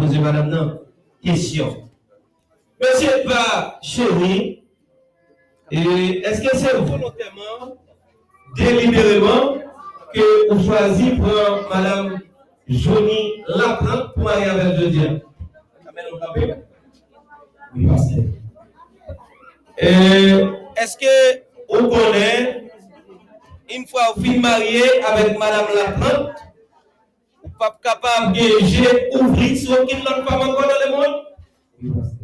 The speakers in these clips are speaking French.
poser madame une question. Monsieur Edva, chéri, est-ce que c'est volontairement, délibérément, que vous choisissez pour madame Johnny Laplante pour marier avec Jodian? Oui, pasteur. Est-ce que vous connaissez, une fois vous finissez marié avec madame Laplante, vous n'êtes pas capable de ouvrir sur aucune autre femme encore dans le monde? Oui, pasteur.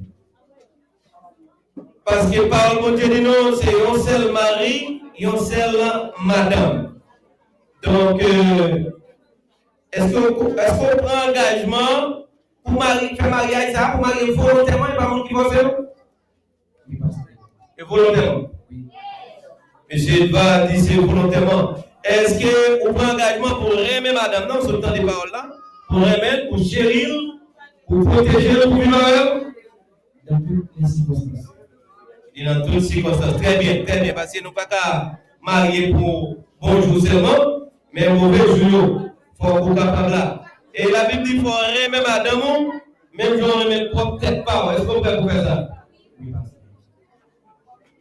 Parce que par le Dieu dit non, c'est un seul mari, un seul madame. Donc, est-ce qu'on prend engagement pour faire mariage ça, pour marier volontairement, et pas monde qui va faire? Oui, pasteur. Et volontairement? Oui. Monsieur Edva dit c'est volontairement. Est-ce que vous prenez engagement pour aimer madame? Non, sur le temps des paroles là. Pour aimer, pour chérir, pour protéger, pour vivre avec? Dans toutes les circonstances. Et dans toutes les circonstances. Très bien, parce que nous ne pouvons pas marier pour bonjour seulement, mais mauvais jour. Il faut être capable là. Et la Bible dit qu'il faut aimer madame, même si on remet propre tête pas. Est-ce qu'on peut faire ça? Oui,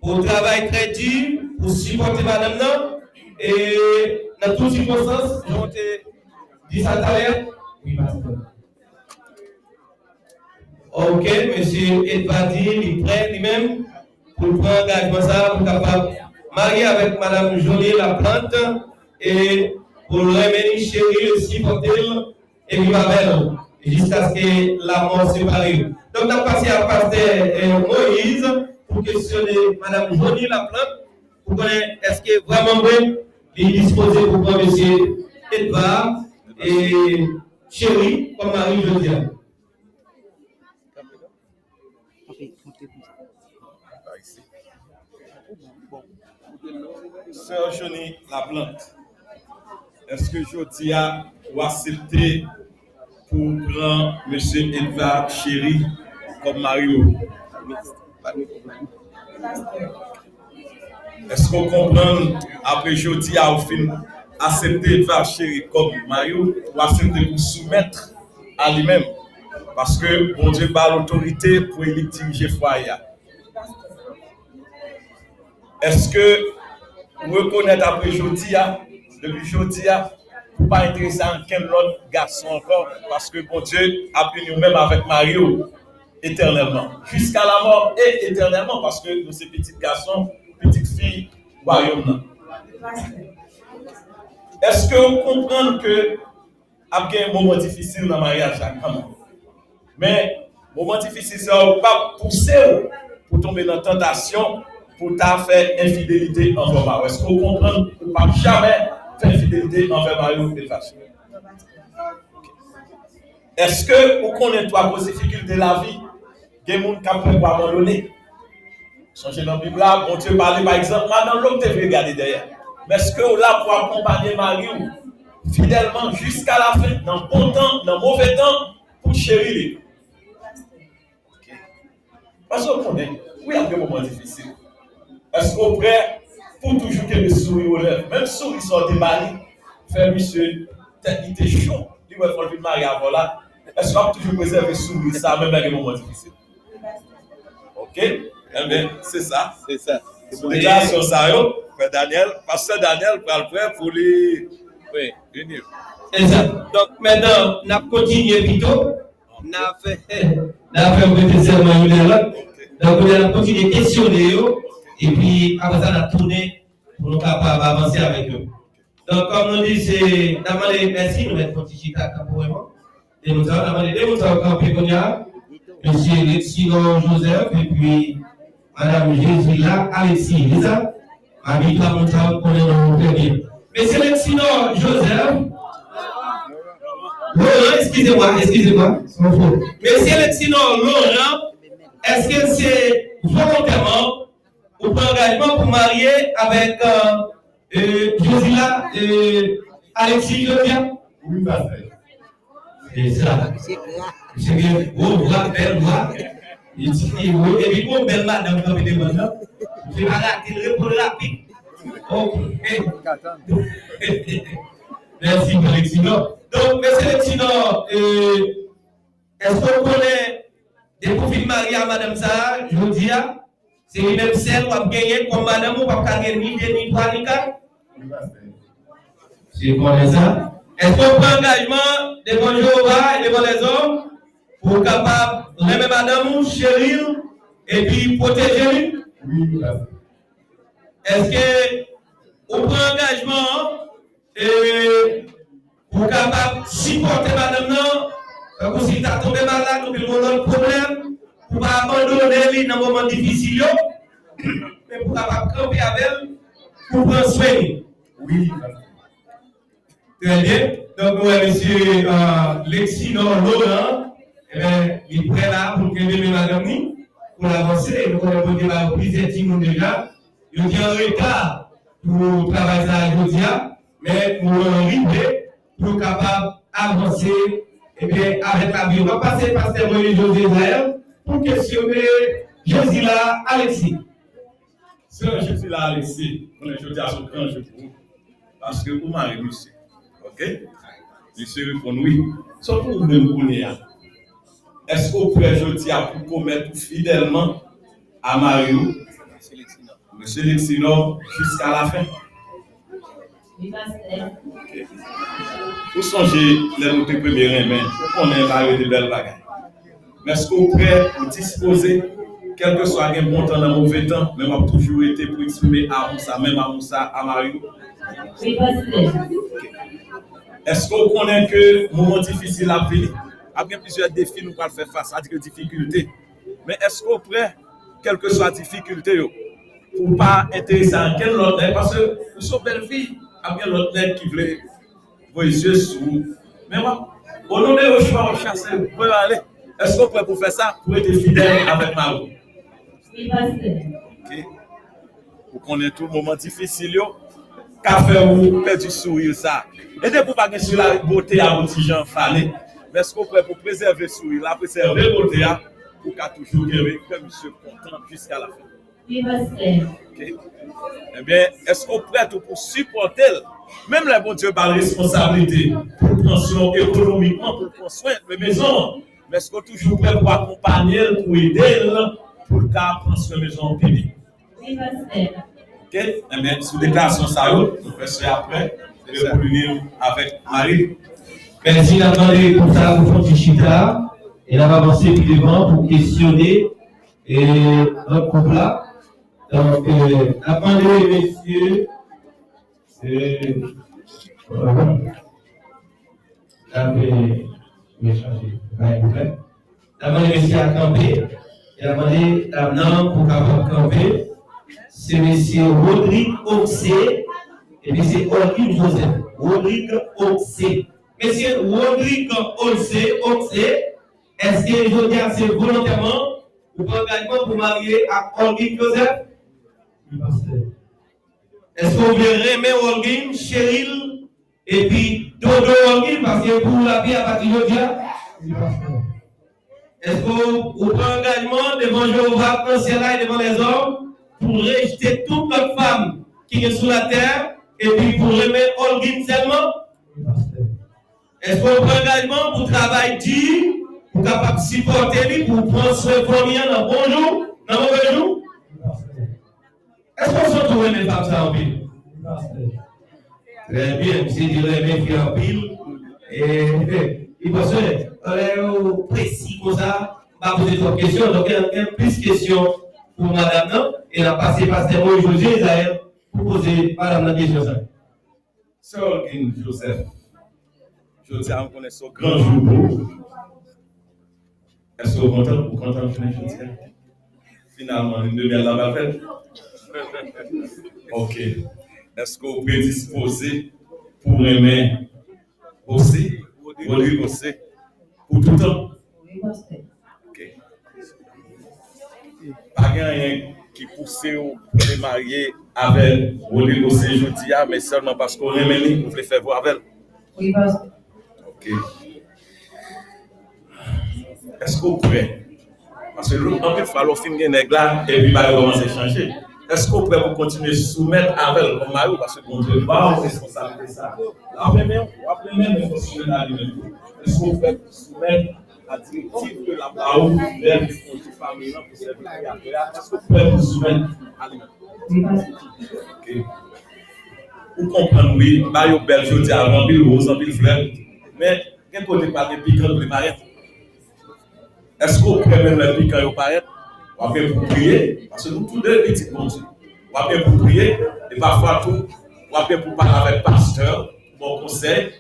pour travail très dur, pour supporter madame, non? Et dans toutes les circonstances, j'en ai dit ça tout à l'heure? Oui, pasteur. Ok, monsieur Edvadi, il prête lui-même pour prendre engagement ça, pour capable marier avec madame Jolie Laplante et pour le remettre chérie, le supporter et vivre avec elle jusqu'à ce que la mort sépare. Donc, on a passé à pasteur Moïse pour questionner madame Jolie Laplante pour connaître est-ce que vraiment vrai il est disposé pour prendre monsieur Edvard et chérie comme Marie Jodiane. Sœur Johnny Laplante, est-ce que Jodia doit accepter pour prendre M. Edvard Chéri comme Mario? Est-ce qu'on comprend après Jodia au film accepter Edvard Chéri comme Mario ou accepter pour soumettre à lui-même? Parce que bon Dieu a l'autorité pour diriger le foyer. Est-ce que vous reconnaissez après Jodia, depuis Jodia, vous pas intéressé à aucun autre garçon encore, parce que bon Dieu a pris nous-mêmes avec Mario éternellement, jusqu'à la mort et éternellement, parce que nous sommes petits garçons, petites filles, royaume. Est-ce que vous comprenez que après un moment difficile dans le mariage, mais moment difficile, ça ne va pas pousser pour tomber dans la tentation, pour faire infidélité envers Mario? Est-ce que vous comprenez que vous ne pouvez jamais faire infidélité envers Mario de façon? Est-ce que vous connaissez trois grosses difficultés de la vie? Des gens qui peuvent abandonner. Changez dans la Bible là, bon Dieu parle par exemple, maintenant l'homme te fait regarder derrière. Mais est-ce que vous là pour accompagner Mario fidèlement jusqu'à la fin, dans le bon temps, dans le mauvais temps, pour chérir? Parce que vous connaissez, oui, il y a des moments difficiles. Est-ce que vous prêt pour toujours que le sourire aux lèvres, même si sourire sort des balles, faire monsieur, il était chaud, il va faire le mariage avant là. Est-ce qu'on va toujours préserver le sourire, ça, même dans les moments difficiles? Ok? Eh bien, c'est ça. C'est ça. Déjà, sur ça, Frère Daniel, Pasteur Daniel, pour les. Oui, venir. C'est ça. Donc maintenant, on a continué plutôt. On a fait un petit serment là. Donc on a continué à questionner et puis après ça, on a tourné pour nous capables d'avancer avec eux. Donc comme on dit, c'est d'abord merci, nous mettons petit chita capoément. Et nous avons demandé au campé Konya, monsieur Lexino Joseph et puis madame Jésus-là, Alexis, c'est ça? Avec la montagne qu'on est très bien. Monsieur Lexino Joseph, Laurent, excusez-moi. Monsieur Lexino Laurent, est-ce que c'est volontairement ou pour engagement pour marier avec Josila Alexis Jodian? Oui, parfait. C'est ça. C'est bien. Oh, belle voix. Et puis, bon, belle madame, comme il est maintenant. Je vais arrêter le répondre rapide. Ok. Merci, Alexis. Donc, monsieur Alexis, Est-ce qu'on connaît des profils mariés à Madame Sarah? Je vous dis, c'est lui-même celle qui a gagné comme Madame ou pas gagner ni deux, ni trois, ni quatre? Si vous connaissez ça. Est-ce qu'on prend engagement devant Jéhovah et devant les hommes pour capable de remettre Madame ou chérir et puis protéger lui? Oui, est-ce que on prend engagement pour capable supporter Madame non? Comme si tu as tombé malade ou qu'il y a un problème, pour ne pas abandonner lui dans un moment difficile, mais pour capable camper avec elle, pour prendre soin. Oui. Très bien. Donc, ouais, monsieur Lexino Laurent, il est prêt là pour que Madame pour avancer. Nous avons déjà plusieurs teams déjà. Il y a un retard pour travailler ça aujourd'hui, mais nous arriver pour capable d'avancer avec la vie. On va passer par Pasteur José Israël pour questionner Josila Alexis. Sœur Josila Alexis, on est jeudi à son grand jeu pour vous. Parce que vous m'avez réussi. Ok? Je répond oui. Sauf pour vous même connaître. Est-ce que vous pouvez jeudi à pour commettre fidèlement à Mario, Monsieur Lexino, jusqu'à la fin? Okay. Vous songez les notes premières mains, on est Mario de belles bagages. Mais est-ce que vous prêt pour disposer, quel que soit un bon temps, un mauvais temps, mais on a toujours été pour exprimer à Moussa, même à Moussa, à Mario? Oui, est-ce que vous connaissez que le moment difficile à venir? Il y a plusieurs défis nous pouvons faire face à des difficultés. Mais est-ce que vous prêt, quelle que soit la difficulté, pour ne pas intéresser à quel autre, parce que nous sommes belles filles, il y a l'autre qui veut vos yeux sur vous. Mais moi, au nom de vos choix, on chasse, vous pouvez aller. Est-ce que vous pouvez pour faire ça, pour être fidèle avec Mario? Oui, ok. Vous connaissez tout le moment difficile, qu'a fait vous perdre du sourire ça. Et de pour pas que sur la beauté à votre gens fané. Mais est-ce que vous pouvez pour préserver le sourire, la préserver la beauté pour qu'à toujours garder que monsieur content jusqu'à la fin? Oui, okay. Eh bien, est-ce qu'on est prêt pour supporter, même le bon Dieu par responsabilité, pour prendre soin économiquement, pour prendre soin de la maison, mais est-ce qu'on est toujours prêt pour accompagner, pour aider, pour prendre soin de la maison publique? Oui, ok? Eh bien, sous déclaration, ça nous faisons après, et pour l'unir avec Marie. Merci d'attendre pour ça, pour faire chita, et là, on va avancer plus devant pour questionner notre couple là. Donc, attendez, messieurs. Attendez, messieurs, à camper. Et attendez, maintenant, pour capable camper, c'est monsieur Rodrigue Oxé, et puis c'est Olguine Joseph. Rodrigue Oxé. Monsieur Rodrigue Oxé, est-ce que je dis assez volontairement pour engagement pour marier à Olguine Joseph? Est-ce qu'on veut remettre Olguine, Cheryl, et puis Dodo Olguine, parce que pour la vie à partir de dia? Est-ce qu'on prend engagement devant Jéhovah, dans le ciel et devant les hommes, pour rejeter toute notre femme qui est sur la terre, et puis pour remettre Olguine seulement? Est-ce qu'on prend engagement pour travailler dur, pour capable supporter lui, pour prendre soin de famille dans le bon jour, dans le mauvais jour? Est-ce qu'on se trouve les femmes ça en pile? Très bien, c'est dire les filles en pile. Et il pense que précis comme ça, on va poser trois questions. Donc, il y a plus de questions pour madame, non? Et on a passé Pasteur José Israël pour poser madame la question. Sœur Joseph, je tiens à connaître ce grand jour. Est-ce que vous êtes content de finir le jour? Finalement, une demi-heure là va faire. Ok. Est-ce que vous pouvez disposer pour aimer aussi, Rodrigue aussi, pour tout le temps? Ok. Pas rien qui pousse vous pour marier avec Rodrigue aussi, je dis, mais seulement parce qu'on aime lui, vous voulez faire voir avec elle? Oui, ok. Est-ce que vous pouvez? Parce que l'autre, en fait, il faut finir les nègres là et puis il va commencer à changer. Est-ce qu'on peut continuer à soumettre avec le mari parce que on ne peut pas responsabiliser ça? Après même, il faut soumettre à lui-même. Est-ce qu'on peut soumettre la directive de la BAO vers les fonds familiaux pour servir les créateurs. Est-ce que vous pouvez vous soumettre à lui-même? Vous comprenez, oui, Mario Belge dit avant, Bill Rose, Bill Fleur, mais quel côté pas de piquant pour les paraître? Est-ce que vous pouvez même le piquant pour paraître? On va bien pour prier, parce que nous tous deux, petits bon Dieu. On va bien pour prier, et parfois tout, on va bien pour parler avec le pasteur, bon conseil,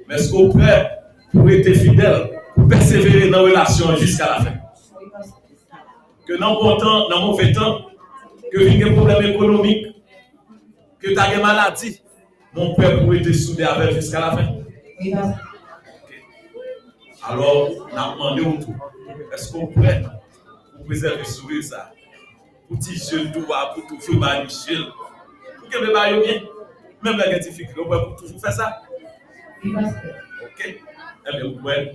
mais est-ce que vous pouvez pour être fidèle, pour persévérer dans la relation jusqu'à la fin? Que dans bon temps, dans mauvais temps, que vous avez des problèmes économiques, que tu as des maladies, mon père pour être soudé avec jusqu'à la fin. Okay. Alors, on a demandé au tout. Est-ce qu'on peut préserver le sourire ça? Pour petit jeune tout pour toujours Michel. Pour que le bail bien. Même la difficulté, on peut toujours faire ça. Ok. Eh bien, vous pouvez.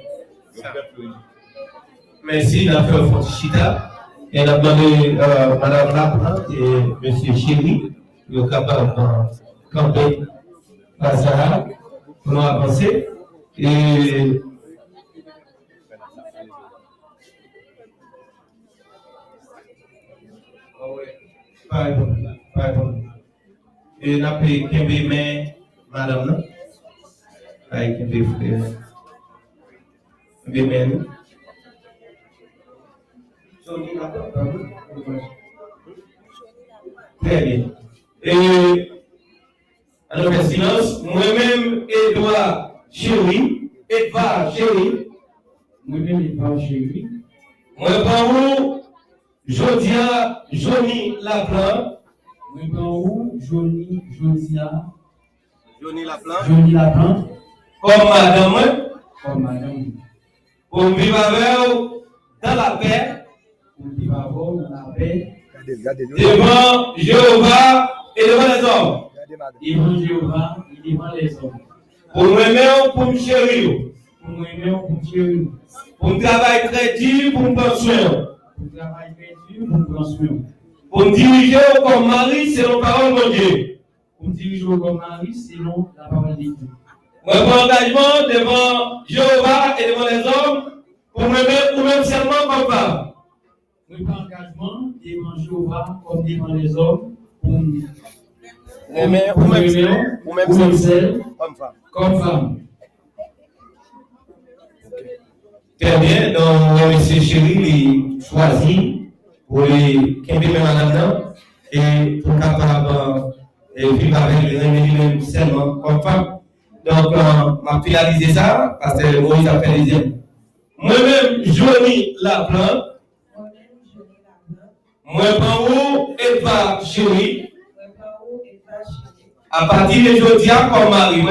Merci d'affaire Fontichita. Et on a demandé Madame Laplante et M. Chéri, qui sont capables de camper la Sahara, pour nous avancer. Et pardon. Et on a payé Kembe, mais Madame, non? Avec Kembe, frère. Kembe, mais nous. Très bien. Et à notre silence, moi-même, Edouard Chéri, Edouard Chéri, moi-même, Edouard Chéri, moi, par où, Jodia, Johnny Laplante, moi, par où, Jodia, Johnny Laplante, comme madame, pour vivre avec dans la paix, devant Jéhovah et devant les hommes. Devant Jéhovah et devant les hommes. Pour moi-même, pour me chérir. Pour me travailler très dur, pour me construire. Pour me diriger comme mari selon la parole de Dieu. Pour me diriger comme mari selon la parole de Dieu. Moi, mon engagement devant Jéhovah et devant les hommes, pour moi-même ou même seulement comme femme. Nous prenons engagement devant Jéhovah comme devant les hommes pour nous. Ou même celle comme femme. Très bien, donc M. Chéri il choisit pour les Kembe maintenant et pour capable vivre avec les mêmes seulement comme femme. Donc, on a finalisé ça parce que Moïse a fait les yeux. Moi-même, Johnny Laplante. Moi, par où Edouard Chéri. À partir de aujourd'hui, comme Marie,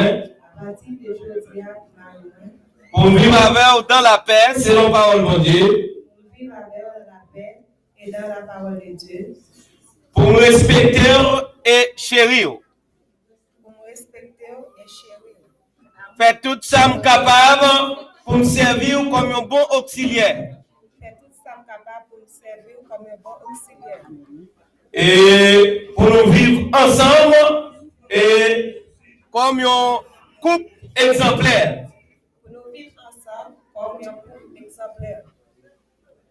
pour vivre avec dans la paix, selon la parole de Dieu. Pour me respecter et chérir. Fait tout ça capable pour me servir comme un bon auxiliaire. Et pour nous vivre ensemble et comme un couple exemplaire.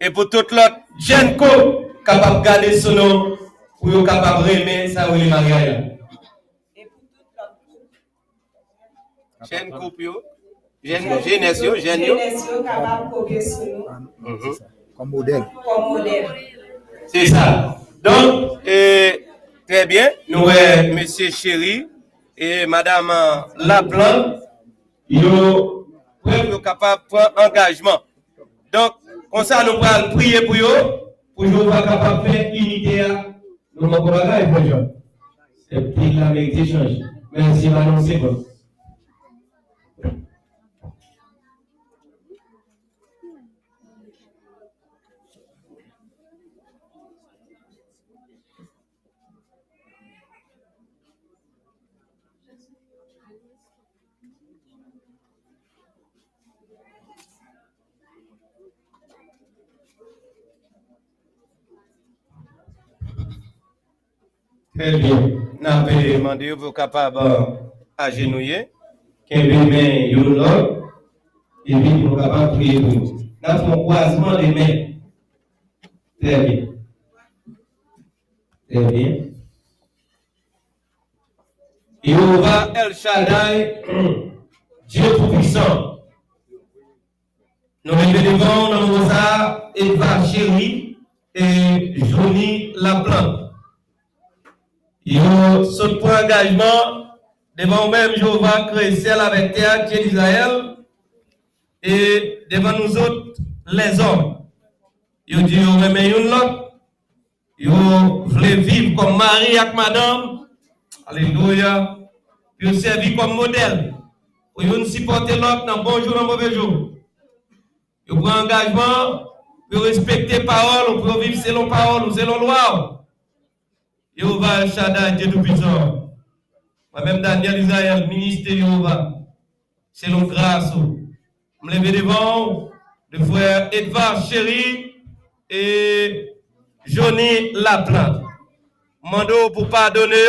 Et pour toute l'autre jeune couple capable de garder son nom pour être capable de aimer ça ou les mariages. Jeune couple, jeunesse, comme modèle. C'est ça. Donc, très bien, nous, monsieur Chéri et madame Laplante, ils sont capables de prendre engagement. Donc, comme ça, nous allons prier pour eux, pour que nous soyons capables de faire unité. Nous allons faire pour eux. Et puis, la vérité change. Merci, madame, c'est bon. Très bien. Nous avons demandé vous capables d'agenouiller, qu'un main et puis nous capables de prier pour nous. nous avons un croisement des mains. Très bien. Très bien. Jéhovah El Shaddai, Dieu Tout-Puissant. Nous mettons devant nous ça, Eva Chéri et Johnny Laplante. Yo saute pour engagement devant nous-mêmes, Jéhovah créé ciel avec terre, Dieu d'Israël, et devant nous autres, les hommes. Yo dit, yo remet une l'autre, yo voulez vivre comme mari avec madame. Alléluia. Puis servir comme modèle. Pour nous supporter l'autre dans bon jour, dans mauvais jour. Vous prenez engagement pour respecter les paroles, pour vivre selon parole ou selon loi. Jéhovah Shaddai, Dieu Tout-Puissant. Moi-même, Daniel Israël, ministre de Jéhovah. Selon grâce. Je me lève devant le frère Edouard Chéri et Johnny Laplante. Mando pour pardonner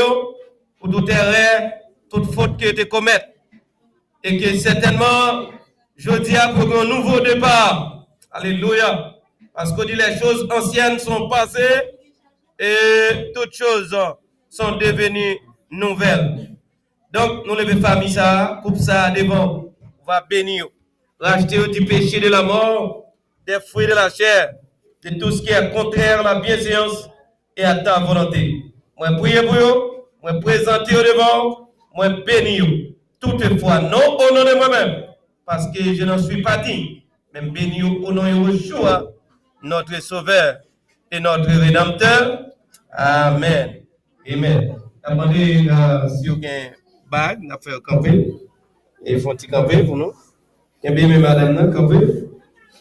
pour toute erreur, toute faute que tu commettes. Et que certainement, je dis pour un nouveau départ. Alléluia. Parce que les choses anciennes sont passées et toutes choses sont devenues nouvelles. Donc, nous levons famille ça, coupe ça devant. On va bénir. Racheter du péché de la mort, des fruits de la chair, de tout ce qui est contraire à la bienséance et à ta volonté. Moi, prier pour vous. Moi présenter au devant, moi bénir toutefois, non au nom de moi-même, parce que je n'en suis pas digne, mais bénir au nom de Yeshua, notre Sauveur et notre Rédempteur. Amen. Amen. Demandez si vous avez une bague, nous avons fait camper, et font petit camper pour nous. Et bien, madame, camper.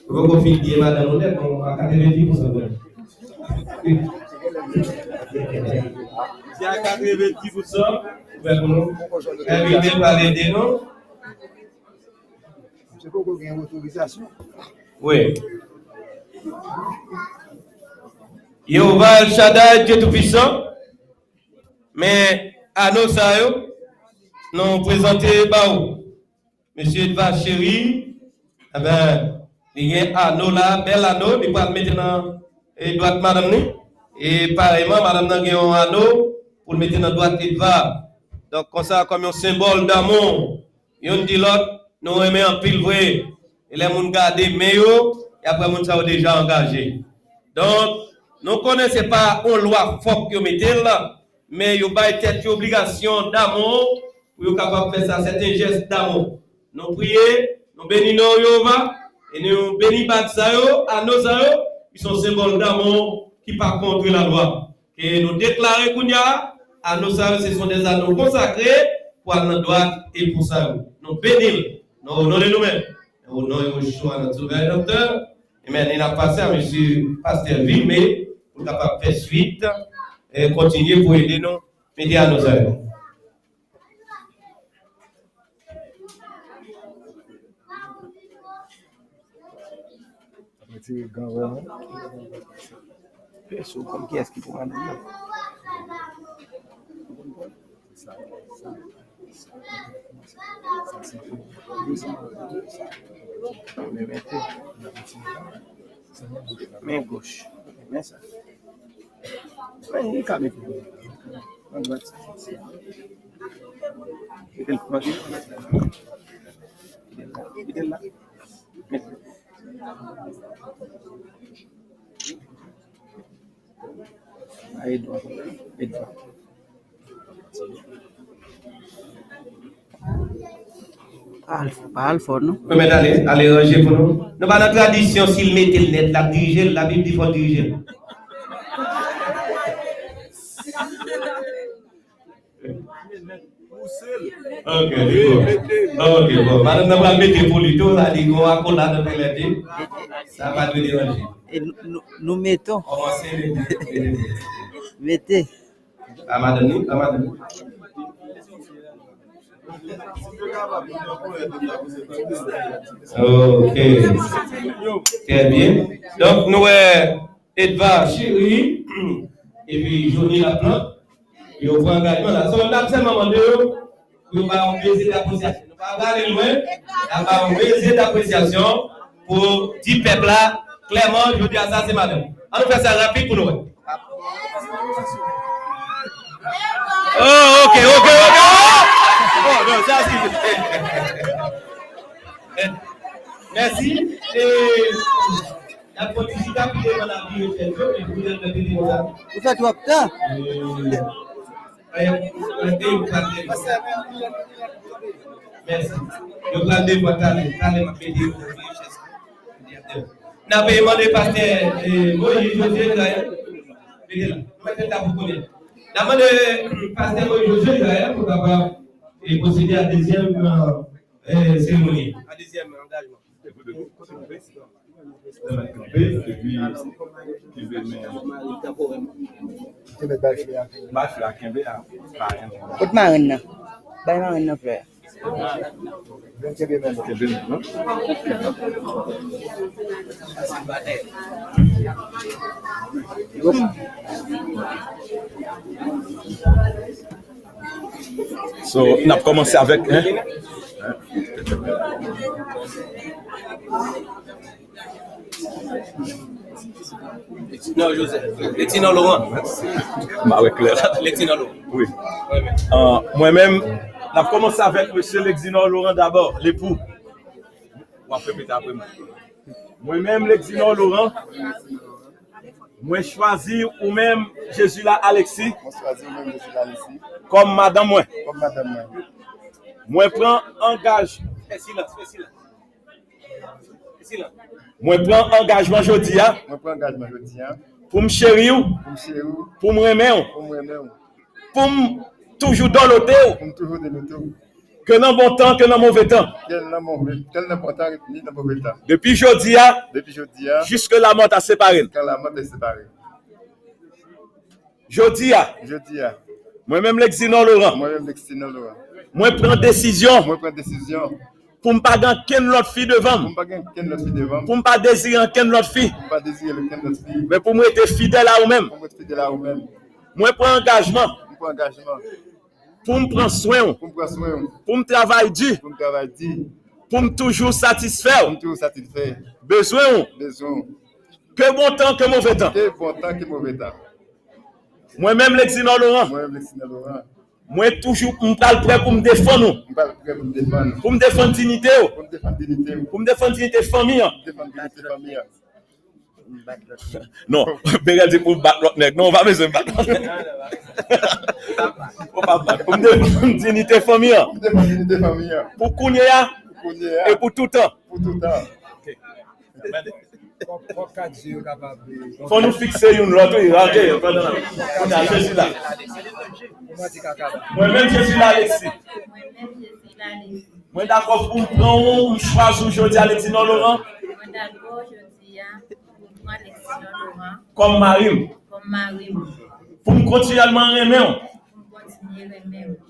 Vous pouvez dire madame, on est à 90%. Si à 90%, nous invitez par les dénoms. C'est pourquoi il y a une autorisation. Oui. Jéhovah El Shaddai, Dieu Tout-Puissant. Mais à nos saillots, nous présentons Baou. Monsieur Edouard Chéri, eh bien, il y a un anneau là, bel anneau, il va mettre dans la droite madame. Et pareillement, madame n'a un anneau pour le mettre dans la droite Edouard. Donc, comme ça, comme un symbole d'amour, on dit l'autre, nous aimons en pile vrai. Et les gens gardent meilleurs, et après, nous sommes déjà engagés. Donc, nous ne connaissons pas une loi forte que vous mettez là, mais vous avez une obligation d'amour pour être capable de faire ça, c'est un geste d'amour. Nous prions, nous bénissons Jéhovah, et nous bénissons à nos aïeux, qui sont symboles d'amour qui partent contre la loi. Et nous déclarons Kounia, à nos aïeux, ce sont des anneaux consacrés pour notre droite et pour ça. Nous bénissons, nous honorons nous-mêmes, nous honorons Yeshua, notre Sauveur Docteur. Et maintenant, il a passé à M. Pasteur Vilmé pour capable faire suite et continuer pour aider nous, aider à nos aïeux. Comme qui est-ce qui pourra nous dire? Main gauche. Main ça. Main calme. Main droite. Il est là. Edouard. Pas Alpha, non? Oui, mais allez ranger pour nous. Nous pas la tradition, s'il mettait le net, la diriger, la Bible dit qu'il faut diriger. Ok, d'accord. Ok, bon. Madame n'a pas mettre pour lui tout, ça dit qu'on va coller dans le net. Ça va nous déranger. Et nous mettons. Commencez. Mettez. À madame. Ok. Très bien. Donc, nous, Edouard Chéri, et puis Johnny Laplante, et on prend engagement là. On a seulement demandé, nous allons baiser d'appréciation. Nous allons aller loin, nous allons baiser d'appréciation pour dire peuple là, clairement, je dis à ça, c'est madame. On nous fait ça rapide pour nous. Oh, ok. Oh, non, ça, c'est... Merci. Et la politique a pris dans la vie, et vous voulez répéter ça. Vous faites quoi, putain? Merci. Je prends des fois, n'a pas demandé pasteur Moïse José Gaël. N'a demandé pasteur Moïse José Gaël pour avoir procédé à la deuxième cérémonie. À deuxième engagement. Haute marine. Belle marine, frère. So, on a commencé avec. Non, Joseph. Lieutenant Laurent. Bah, ouais, clair. Lieutenant Laurent. Oui. Moi-même, on a commencé avec M. Lexinor Laurent d'abord, l'époux. On va répéter après moi. Moi-même, Lexinor Laurent, moi choisi ou même Jésus là Alexis. Comme madame moi. Moi prends engagement. Fais silence. Moi prends engagement aujourd'hui. Pour me chérir, pour me remettre, pour me toujours dans l'autre. Que dans bon temps, que dans mauvais temps. Depuis aujourd'hui, jusque la mort a séparé. Aujourd'hui, moi-même Lexinor Laurent. Moi prends décision. Pour ne pas gagner qu'une autre fille devant. Pour ne pas désirer qu'une autre fille. Mais pour moi être fidèle à vous-même. Moi prends engagement. Pour me prendre soin. Pour me travailler dur. Pour me toujours satisfaire. Besoin. Que bon temps, que mauvais temps. Moi-même Lexinor Laurent. Moi toujours prêt pour me défendre. Pour me défendre dignité. Pour me défendre dignité famille. Non, Bérel dit pour battre l'autre nègre. Non, on va besoin de battre. Pour me défendre dignité famille. Pour Kounia et pour tout temps. Faut nous fixer une autre. Je suis là. Moi-même, je suis là, Alexis. Moi, d'accord pour prendre un choix aujourd'hui, Alexinor Laurent. Comme Marie. Pour me continuellement aimer.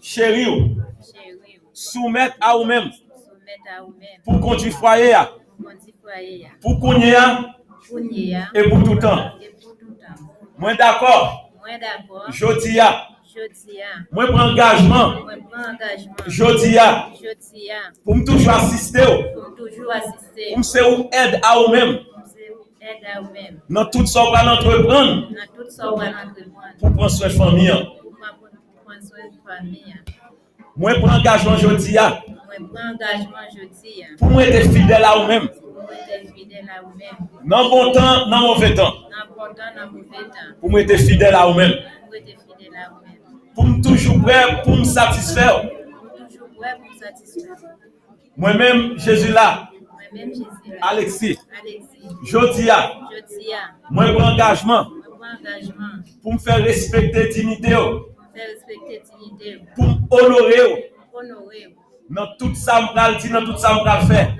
Chérir. Soumettre à vous-même. Pour conduire foyer. Pour Kounia et pour tout temps. Moi d'accord. Jodia. Moi prends engagement. Jodia. Pour me toujours assister. Pour me faire aide à vous-même. Dans tout ce qu'on va entreprendre. Pour prendre soin de famille. Moi prends engagement Jodia. Pour moi être fidèle à vous-même. Dans bon temps, dans mauvais temps. Pour moi être fidèle à vous-même. Pour me toujours prêt pour me satisfaire. Moi-même, Jésus là. Alexis. Jodia. Moi prends engagement. Pour me faire respecter dignité. Pour m'honorer. Dans tout ça, m'pral dit, dans tout ça, m'pral faire.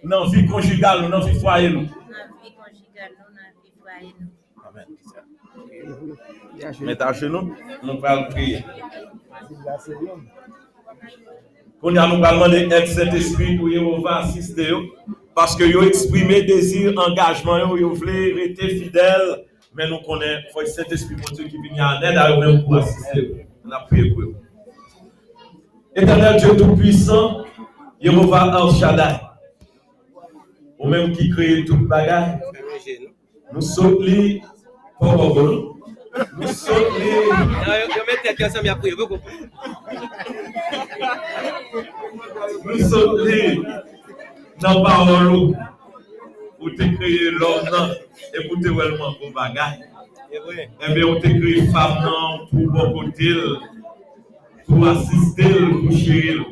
Dans vie conjugale, dans vie foyer. Amen. Mettez à genoux, nous allons prier. Nous allons demander aide Saint-Esprit pour Jéhovah assister. Parce que vous exprimez désir, engagement, vous voulez rester fidèle. Mais nous connaissons, il faut que Saint-Esprit pour Dieu qui vient en aide à vous pour assister. On a prié pour vous. Éternel Dieu Tout-Puissant, Jéhovah El Shaddai, ou même qui crée toute bagaille. Nous sommes les pauvres. Nous sommes les. Nous sommes les. Dans parole pour te créer l'homme et pour te vraiment pour bagaille. Eh bien, on te crée femme pour bon côté, pour assister, pour chérir.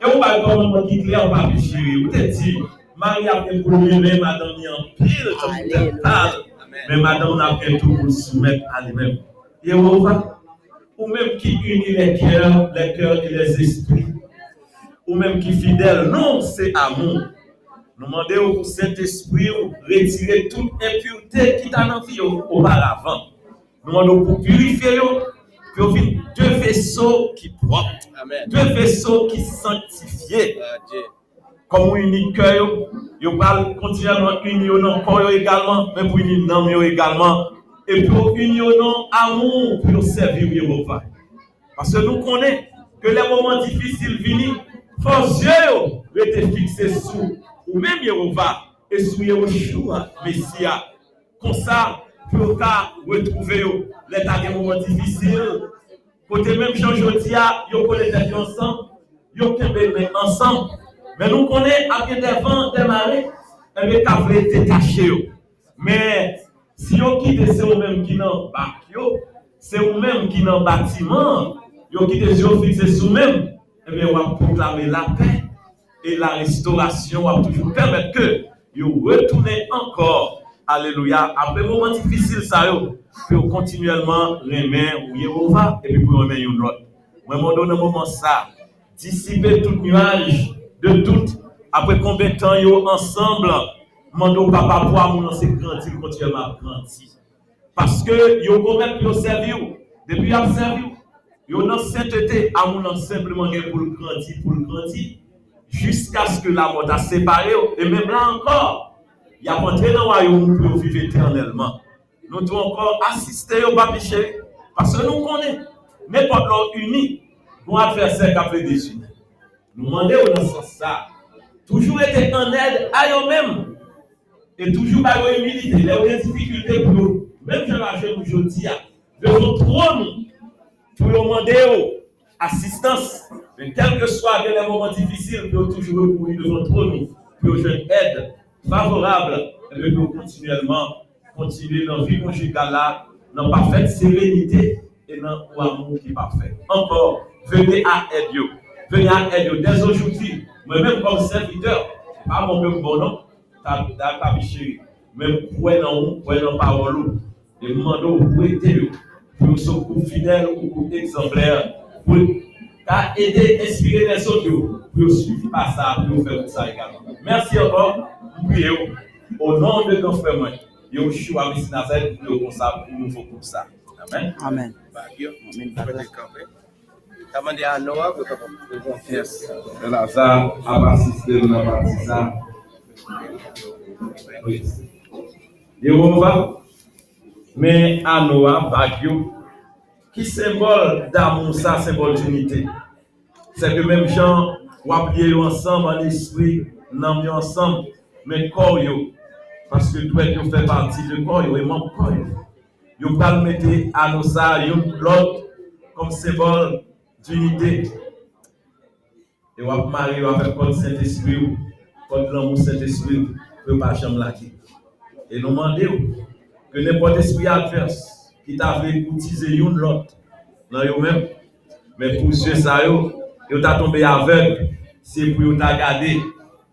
Et on va comment qui clair, on va chérir. Vous te dit, Marie a fait premier, mais madame y en pile, mais madame a fait tout pour se soumettre à lui-même. Et on va, ou même qui unit les cœurs et les esprits, ou même qui fidèle, non, c'est amour. Nous demandons au Saint-Esprit de retirer toute impureté qui t'a envie auparavant. Nous demandons pour purifier, pour faire deux vaisseaux qui propres, deux vaisseaux qui sanctifiés. Comme unique cœur, vous parlez continuellement unir dans le corps également, mais pour unir dans le également, et pour unir dans l'amour pour servir Jéhovah. Parce que nous connaissons que les moments difficiles viennent, force Dieu rester fixé sur ou même Jéhovah et sur Yeshua, Messia. Comme ça, pour retrouver l'état des moments difficiles, côté même Jean-Jodia, ils connaissent ensemble, ils connaissent ensemble. Mais nous connaissons, après des vents, des marées, et bien, ils veulent détacher. Mais si vous quittez, c'est vous-même qui n'ont pas, c'est vous-même qui n'ont bâtiment, vous quittez les yeux fixés sur vous-même, et bien, on va proclamer la paix et la restauration, on va toujours permettre que vous retournez encore, alléluia, après un moment difficile, ça, pour continuellement remettre Jéhovah et puis pour remettre une autre. Moi, je donne un moment ça, dissiper tout nuage de doute, après combien de temps yo ensemble, mando papa pour amour c'est grandi, continuellement à grandir. Parce que yo commettre yo servir, depuis a servir, yo dans sainteté, amour simplement pour le grandir, jusqu'à ce que la mort a séparé, et même là encore, il y a montré dans le royaume pour vivre éternellement. Nous devons encore assister au papi chéri, parce que nous connaissons, n'importe l'autre uni, nos adversaires qui a fait des unis. Nous demandons dans ce sens-là, toujours être en aide à eux-mêmes et toujours à leur humilité. Les des difficultés pour nous, même dans la jeune aujourd'hui, devons trop nous pour demander assistance. Mais quel que soit les moments difficiles, nous toujours recourir devant trop nous pour une aide favorable et pour continuer dans la vie conjugale là, dans parfaite sérénité et dans l'amour qui est parfait. Encore, venez à aider. Venez à aider dès aujourd'hui, moi-même comme serviteur, pas mon même bon nom, t'as chéri, même pour dans parole, et demandons pour aider, pour ce coup fidèle ou exemplaire, pour aider, inspirer les autres, pour suivre pas ça, pour faire ça également. Merci encore, nous prions au nom de nos frères, Yeshua Messie Nazareth, pour nous ça, pour nous pour ça. Amen. Amen. Yes. Lazare a assisté dans la baptisa. Jéhovah, mais à Noah, Bagio, qui symbole d'amour, ça, symbole d'unité. C'est que même gens, ou applier ensemble en esprit, n'en ensemble, mais corps, parce que toi, tu fais partie de corps, et mon corps. Vous ne pouvez pas mettre à nous ça, l'autre, comme symbole d'unité. Et on va marier avec le Saint-Esprit, contre l'amour Saint-Esprit, ne peut pas jamais lâcher. Et nous demandons que n'importe esprit adverse qui t'a fait utiliser l'autre dans eux-mêmes, mais pour ceux ça, ils t'a tombé aveugle, c'est pour t'a gardé,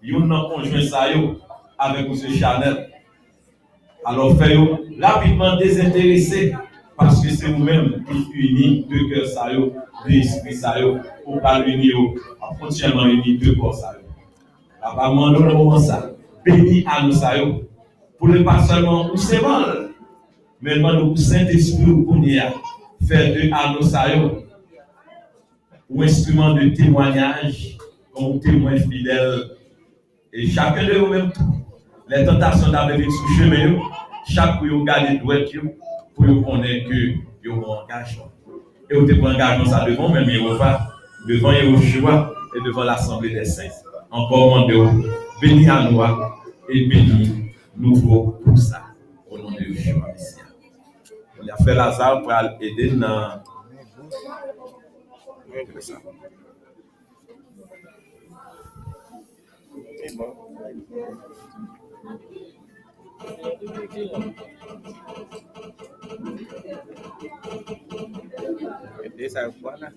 ils n'ont conjoint ça avec M. Chanel. Alors, faites-vous rapidement désintéressé parce que c'est vous-même qui unit deux cœurs ça, deux esprits ça, pour pas l'unir, continuellement unir deux corps ça. Apparemment, nous avons ça. Béni à nous ça, pour ne pas seulement pour ces mal, mais nous Saint-Esprit pour faire de à nous ça, ou instrument de témoignage, comme témoin fidèle. Et chacun de vous-même tout. Les tentations d'arriver sous chemin, chaque fois vous gardez droit pour vous connaître que vous avez un engagement. Et vous avez un engagement ça devant même Jéhovah, devant Yeshua et devant l'Assemblée des Saints. Encore demandez-vous, bénis à nous, et béni nouveau pour ça. Au nom de Yeshua Messia. On a fait Lazare pour aider dans. Dessa voilà.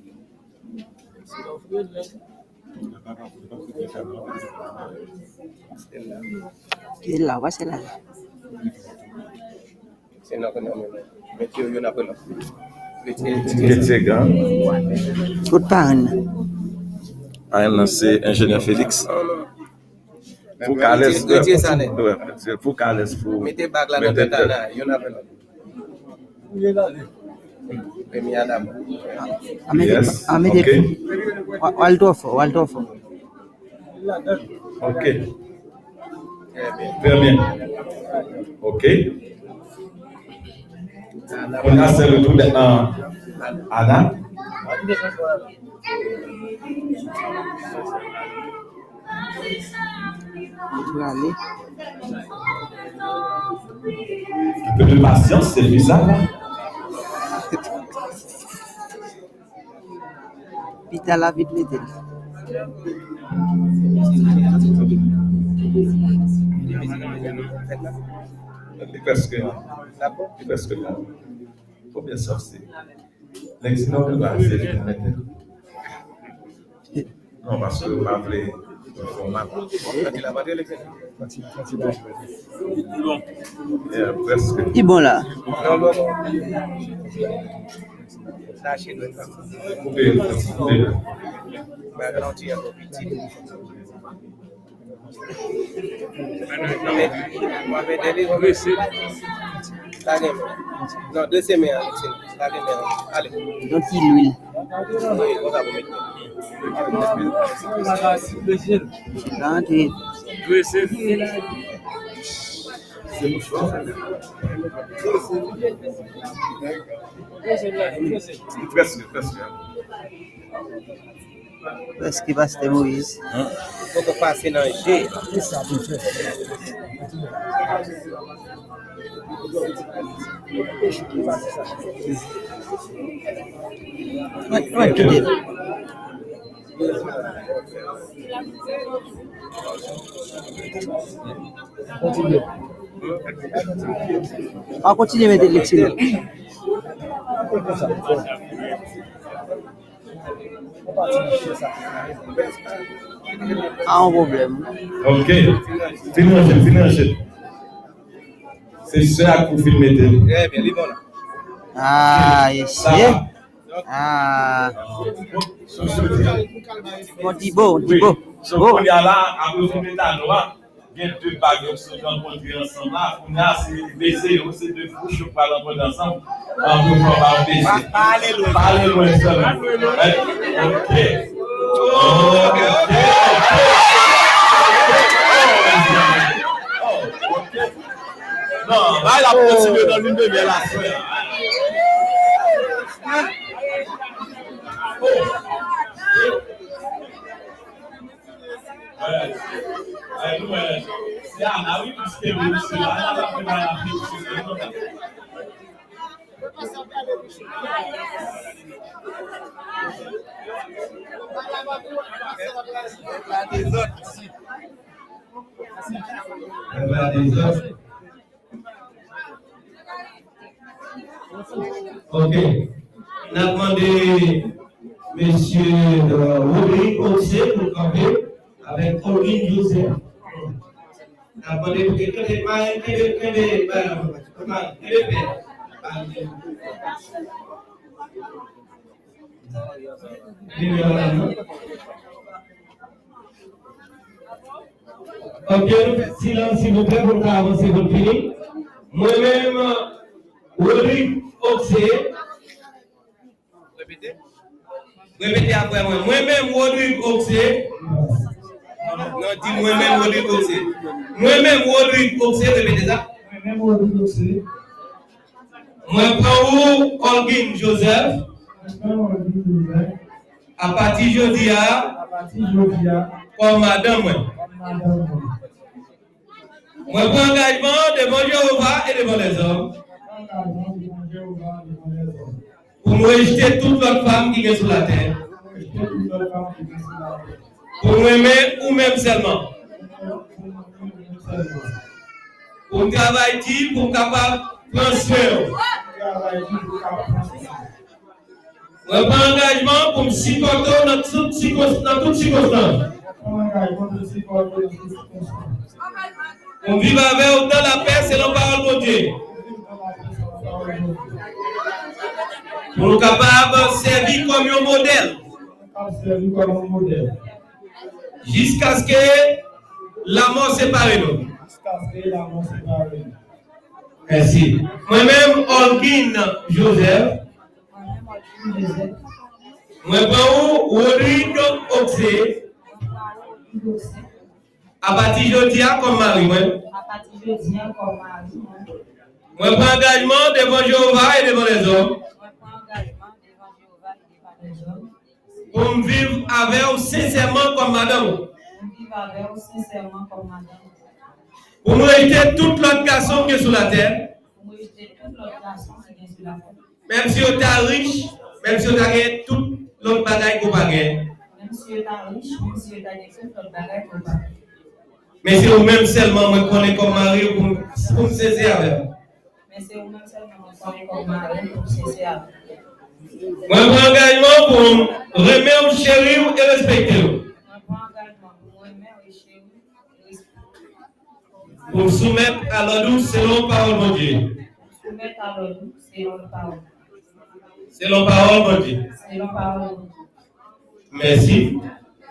C'est là, ouais, c'est là. C'est là qu'on a mais tu y en a pas là. Tout par un. C'est ingénieur Félix. Pour Calès. Pour Calès. Mettez bague là dans le tana, y en a pas là. Yes. Okay. Waldorfo. Ok. Très bien. Ok. On a fait le tour d'Anna. Anna. Allez. Un peu de patience, c'est bizarre. Pita la vie de l'été. Presque là. Faut bien sortir. L'excellent de la série. Non, parce que ma vraie. Presque. Qui bon là? Non, deux semaines. Allez. Donc il l'huile. Est-ce qu'il va se Moïse? Il faut passer dans le G. Ouais, tout est. On continue à mettre de l'excellent. Ah, un problème. Ok. Finis. C'est ça pour filmer. Très bien, libre là. Ah, yes. Ah. On dit beau. So, on y a là, après filmer ta noix, il y a deux bagues qui sont rencontrées ensemble là. On a c'est baiser, c'est deux bouches qui parlent ensemble. On peut pas baiser. Parlez loin seulement. Ok. Non, là, il a continué dans l'une de mes là. Ok. On a demandé monsieur Rodrigue Oxé pour camper avec Olin Joseph. On a demandé pour ok, silence s'il vous plaît pour avancer pour finir. Moi-même, Rodrigue Oxé. Répétez après moi. Moi-même, Rodrigue Oxé. Non, dis moi-même, Rodrigue Oxé. Moi-même, Rodrigue Oxé, répétez ça. Moi-même, Rodrigue Oxé. Moi, prends Olgin Joseph. À partir de jeudi, comme madame. Moi, je prends engagement devant Jéhovah et devant les hommes. Pour me rejeter toute l'autre femme qui est sur la terre. Pour m'aimer ou même seulement. Pour me travailler, pour me capable de prendre soin. Je prends engagement pour me supporter dans toute circonstance. Pour vivre avec eux dans la paix selon la parole de Dieu. Pour nous capables de servir comme un modèle. Jusqu'à ce que la mort sépare nous. Merci. Moi-même, Olguine Joseph. Moi-même, Rodrigue Oxé. À partir de dia comme mari. Moi, prends engagement devant Jéhovah et devant les hommes. Pour me vivre avec eux sincèrement comme madame. Pour me rejeter toute l'autre garçon qui est sur la terre. Même si on est riche, même si on a gagné toute l'autre bagaille qu'on a gagné. Mais c'est vous-même seulement me connaît comme mari pour me saisir avec. Moi, je prends engagement pour remettre, chérir et respecter. Pour me soumettre à l'ordre selon la parole de Dieu. Selon la parole de Dieu. Merci.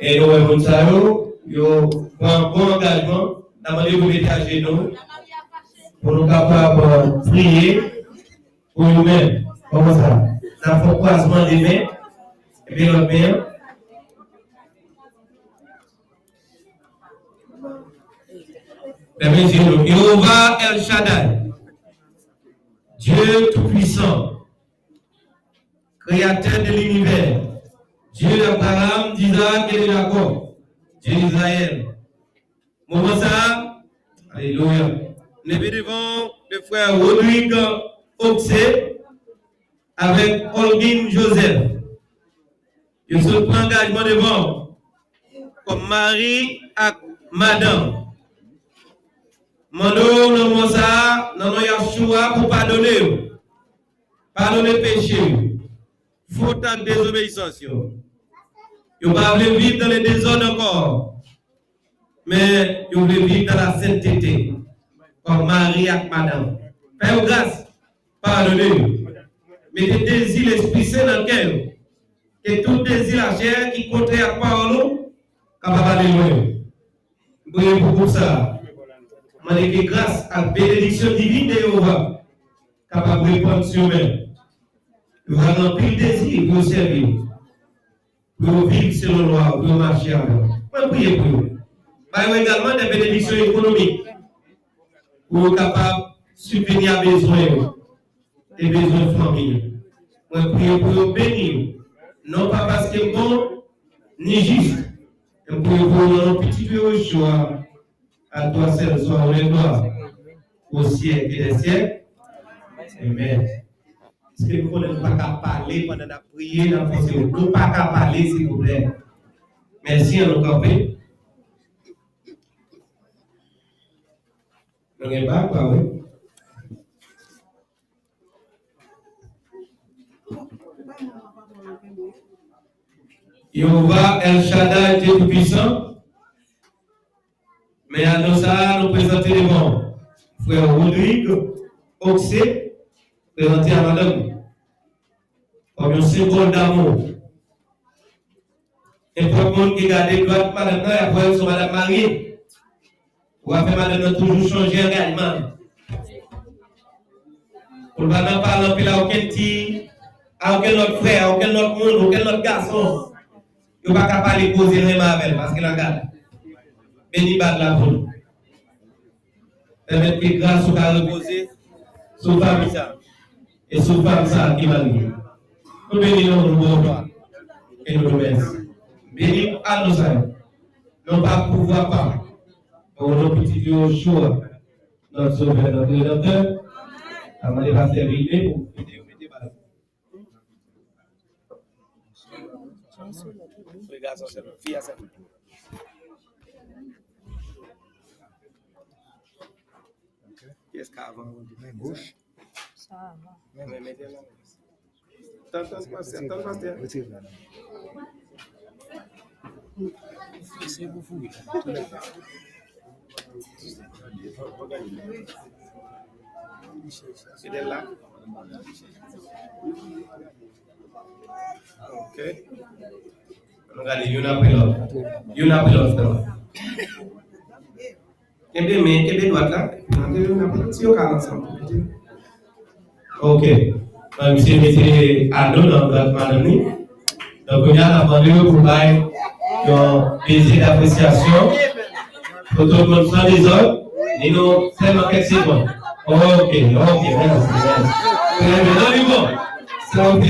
Et nous avons ça, nous prenons un bon engagement. Nous avons mettez à genoux pour nous capables de prier pour nous-mêmes. Comment ça? Nous avons un croisement des mains. Et bien l'autre main. Jéhovah El Shaddai, Dieu Tout-Puissant, Créateur de l'univers, Dieu d'Abraham, d'Isaac et de Jacob, Dieu d'Israël. Moment ça, alléluia. Nous sommes devant le frère Rodrigue Oxé avec Olguine Joseph. Je se prends engagement devant comme mari et madame. Mando non ça, non Yahshua pour pardonner. Pardonner péché. Faute en désobéissance. Vous ne pas vivre dans le désordre encore. Mais vous voulez vivre dans la sainteté. Comme Marie et madame. Faites grâce. Pardonnez. Mettez désir l'Esprit Saint dans le cœur. Et tout désir la chair qui contraire à la parole, capable d'aller loin. Priez pour ça. Que grâce à la bénédiction divine de Jéhovah, capable de répondre sur eux-mêmes. Vous avez rempli le désir pour servir, pour vivre selon la loi, pour marcher avec eux. Moi, priez pour vous. Vous également des bénédictions économiques pour être capable de subvenir à besoins, des besoins de famille. Moi, priez pour vous bénir, non pas parce que bon, ni juste, mais pour vous dans petit peu choix. À toi seul soit le gloire au siècle et des siècles. Amen. Est-ce que nous ne pouvons pas parler pendant la prière dans la Nous ne pouvons pas parler, s'il vous plaît. Merci à nos campés. Nous n'avons pas quoi, oui. Jéhovah El Shaddai, Dieu Tout-Puissant. Mais à nous, ça, nous présenter devant frère Rodrigue Oxé, présenté à madame, comme un symbole d'amour. Et pour le monde qui garde droite, madame, et après, son madame mariée, ou après, madame, toujours changer également. Pour ne pas parler à aucun petit, à aucun autre frère, à aucun autre monde, aucun autre garçon. Il ne va pas parler poser les mains avec parce qu'il a gardé. Béni bas de la boule. Permettez que grâce soit reposée sur famille ça et sur femme ça qui va venir. Nous bénissons nos gloires et nous remercions. Béni à nos amis. Non pas pouvoir pas. Pour nos petits vieux choix notre sauveur, notre rédempteur. Avant de passer à l'idée pour mettez balle. Les garçons, c'est le fille à ça. Qu'est-ce qu'avant? Main gauche. Mais mettez là. Tant passer. Retire là. C'est vous fouillez. C'est de là. Ok. Regardez, une après l'autre. Une après l'autre. Kebe droite là. Si on calme ensemble. Ok. Monsieur mettez à nous dans votre madame. Donc, on a demandé pour bailler un baiser d'appréciation. Pour tout le monde sans les autres. Et nous, seulement quelques secondes. Ok, merci. Très bien, c'est bon.